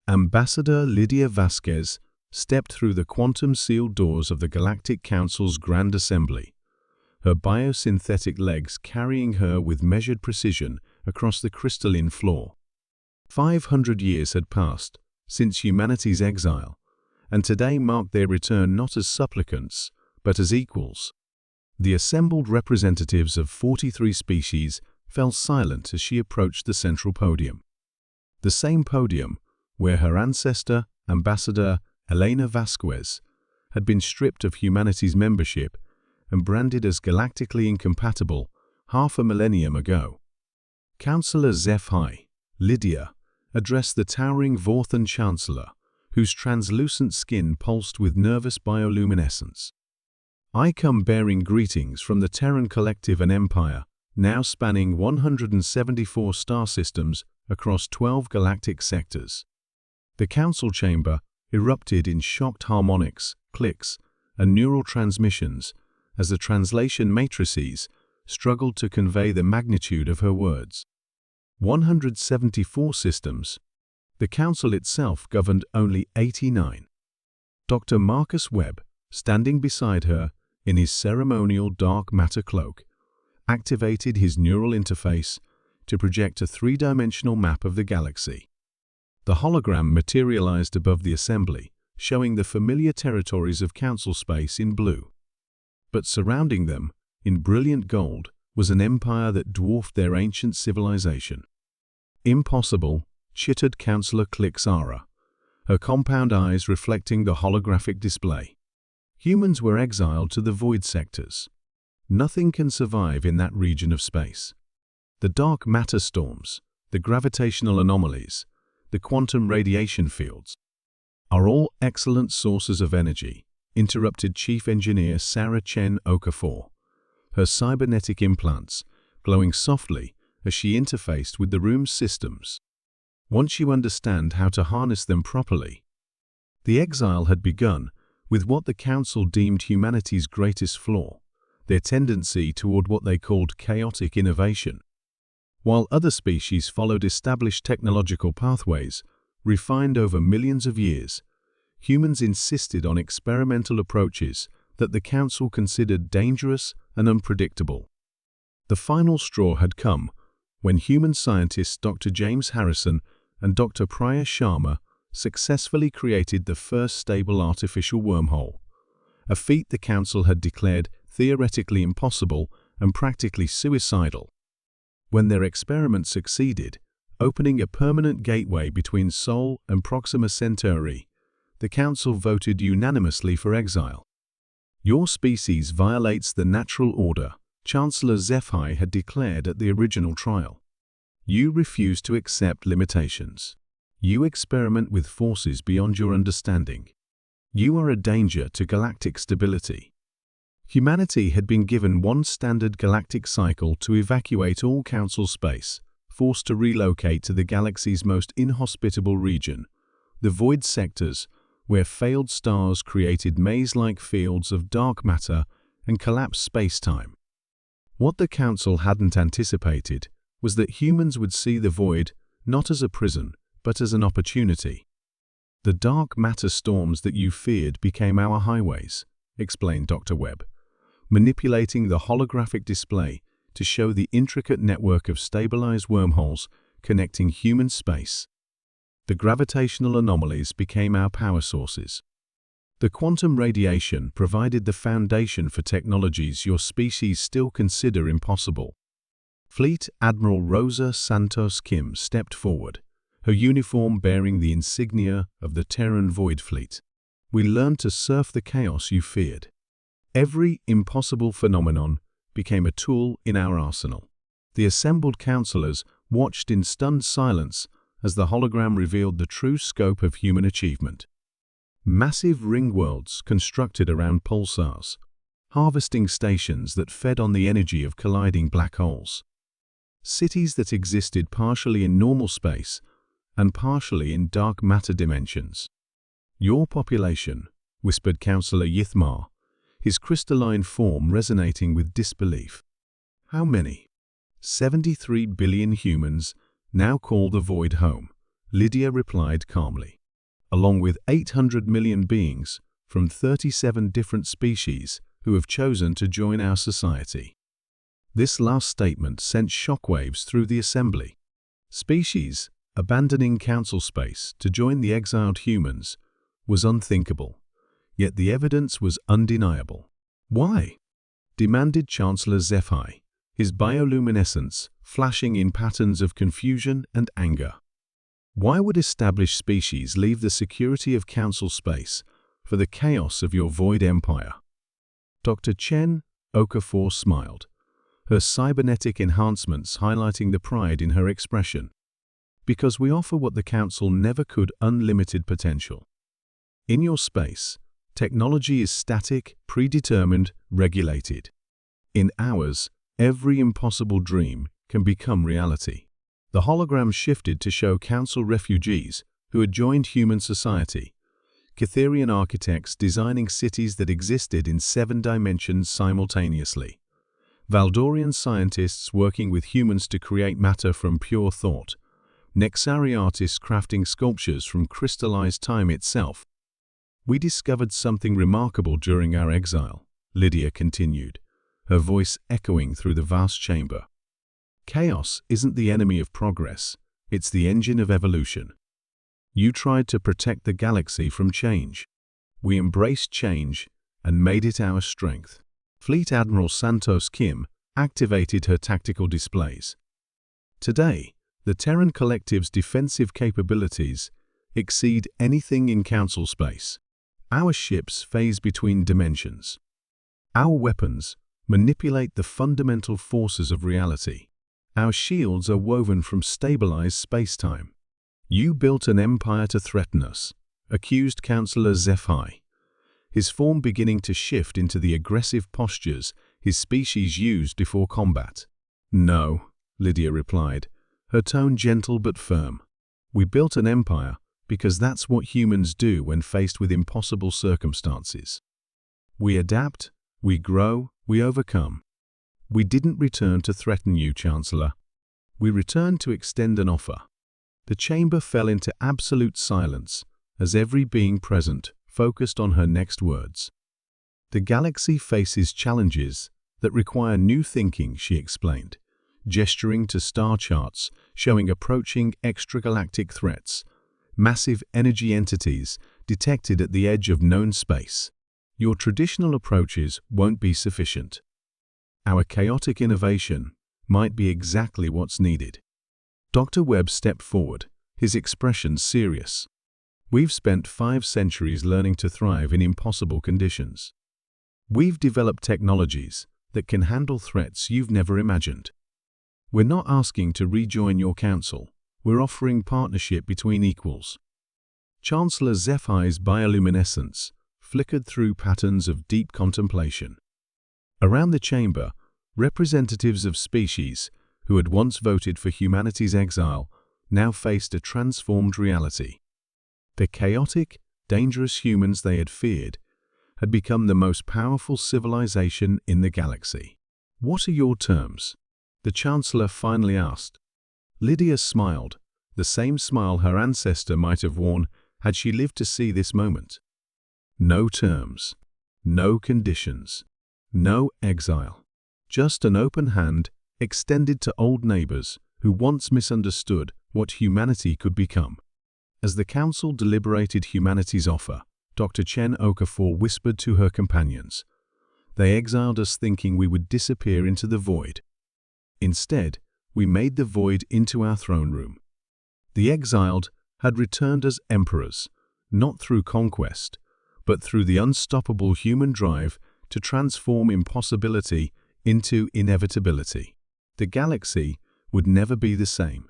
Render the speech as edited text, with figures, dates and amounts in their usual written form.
Ambassador Lydia Vasquez stepped through the quantum-sealed doors of the Galactic Council's Grand Assembly, her biosynthetic legs carrying her with measured precision across the crystalline floor. 500 years had passed since humanity's exile, and today marked their return not as supplicants, but as equals. The assembled representatives of 43 species fell silent as she approached the central podium. The same podium where her ancestor, Ambassador Elena Vasquez, had been stripped of humanity's membership and branded as galactically incompatible half a millennium ago. Councillor HFY, Lydia, addressed the towering Vorthan Chancellor, whose translucent skin pulsed with nervous bioluminescence. "I come bearing greetings from the Terran Collective and Empire, now spanning 174 star systems across 12 galactic sectors." The council chamber erupted in shocked harmonics, clicks, and neural transmissions as the translation matrices struggled to convey the magnitude of her words. 174 systems. The council itself governed only 89. Dr. Marcus Webb, standing beside her in his ceremonial dark matter cloak, activated his neural interface to project a three-dimensional map of the galaxy. The hologram materialized above the assembly, showing the familiar territories of council space in blue. But surrounding them, in brilliant gold, was an empire that dwarfed their ancient civilization. "Impossible," chittered Councillor Clixara, her compound eyes reflecting the holographic display. "Humans were exiled to the void sectors. Nothing can survive in that region of space. The dark matter storms, the gravitational anomalies, the quantum radiation fields are all excellent sources of energy," interrupted Chief Engineer Sarah Chen Okafor, her cybernetic implants glowing softly as she interfaced with the room's systems. "Once you understand how to harness them properly." The exile had begun with what the Council deemed humanity's greatest flaw, their tendency toward what they called chaotic innovation. While other species followed established technological pathways, refined over millions of years, humans insisted on experimental approaches that the Council considered dangerous and unpredictable. The final straw had come when human scientists Dr. James Harrison and Dr. Priya Sharma successfully created the first stable artificial wormhole, a feat the Council had declared theoretically impossible and practically suicidal. When their experiment succeeded, opening a permanent gateway between Sol and Proxima Centauri, the Council voted unanimously for exile. "Your species violates the natural order," Chancellor HFY had declared at the original trial. "You refuse to accept limitations. You experiment with forces beyond your understanding. You are a danger to galactic stability." Humanity had been given one standard galactic cycle to evacuate all Council space, forced to relocate to the galaxy's most inhospitable region, the void sectors, where failed stars created maze-like fields of dark matter and collapsed space-time. What the Council hadn't anticipated was that humans would see the void not as a prison, but as an opportunity. "The dark matter storms that you feared became our highways," explained Dr. Webb, manipulating the holographic display to show the intricate network of stabilized wormholes connecting human space. "The gravitational anomalies became our power sources. The quantum radiation provided the foundation for technologies your species still consider impossible." Fleet Admiral Rosa Santos Kim stepped forward, her uniform bearing the insignia of the Terran Void Fleet. "We learned to surf the chaos you feared. Every impossible phenomenon became a tool in our arsenal." The assembled councillors watched in stunned silence as the hologram revealed the true scope of human achievement. Massive ring worlds constructed around pulsars, harvesting stations that fed on the energy of colliding black holes. Cities that existed partially in normal space and partially in dark matter dimensions. "Your population," whispered Councillor Yithmar, his crystalline form resonating with disbelief. "How many?" 73 billion humans now call the void home," Lydia replied calmly. along with 800 million beings from 37 different species who have chosen to join our society. This last statement sent shockwaves through the assembly. Species abandoning council space to join the exiled humans was unthinkable, yet the evidence was undeniable. Why? Demanded Chancellor HFY, his bioluminescence flashing in patterns of confusion and anger. Why would established species leave the security of council space for the chaos of your void empire? Dr. Chen Okafor smiled, her cybernetic enhancements highlighting the pride in her expression. Because we offer what the council never could: unlimited potential. In your space, technology is static, predetermined, regulated. In ours, every impossible dream can become reality. The hologram shifted to show council refugees who had joined human society, Cytherian architects designing cities that existed in 7 dimensions simultaneously, Valdorian scientists working with humans to create matter from pure thought, Nexari artists crafting sculptures from crystallized time itself. We discovered something remarkable during our exile, Lydia continued, her voice echoing through the vast chamber. Chaos isn't the enemy of progress, it's the engine of evolution. You tried to protect the galaxy from change. We embraced change and made it our strength. Fleet Admiral Santos Kim activated her tactical displays. Today, the Terran Collective's defensive capabilities exceed anything in council space. Our ships phase between dimensions. Our weapons manipulate the fundamental forces of reality. Our shields are woven from stabilized space-time. You built an empire to threaten us, accused Councillor HFY, his form beginning to shift into the aggressive postures his species used before combat. No, Lydia replied, her tone gentle but firm. We built an empire because that's what humans do when faced with impossible circumstances. We adapt, we grow, we overcome. We didn't return to threaten you, Chancellor. We returned to extend an offer. The chamber fell into absolute silence as every being present focused on her next words. The galaxy faces challenges that require new thinking, she explained, gesturing to star charts showing approaching extragalactic threats, massive energy entities detected at the edge of known space. Your traditional approaches won't be sufficient. Our chaotic innovation might be exactly what's needed. Dr. Webb stepped forward, his expression serious. We've spent 5 centuries learning to thrive in impossible conditions. We've developed technologies that can handle threats you've never imagined. We're not asking to rejoin your council, we're offering partnership between equals. Chancellor HFY's bioluminescence flickered through patterns of deep contemplation. Around the chamber, representatives of species who had once voted for humanity's exile now faced a transformed reality. The chaotic, dangerous humans they had feared had become the most powerful civilization in the galaxy. What are your terms? The Chancellor finally asked. Lydia smiled, the same smile her ancestor might have worn had she lived to see this moment. No terms, no conditions, no exile. Just an open hand extended to old neighbors who once misunderstood what humanity could become. As the council deliberated humanity's offer, Dr. Chen Okafor whispered to her companions, "They exiled us thinking we would disappear into the void. Instead, we made the void into our throne room." The exiled had returned as emperors, not through conquest, but through the unstoppable human drive to transform impossibility into inevitability. The galaxy would never be the same.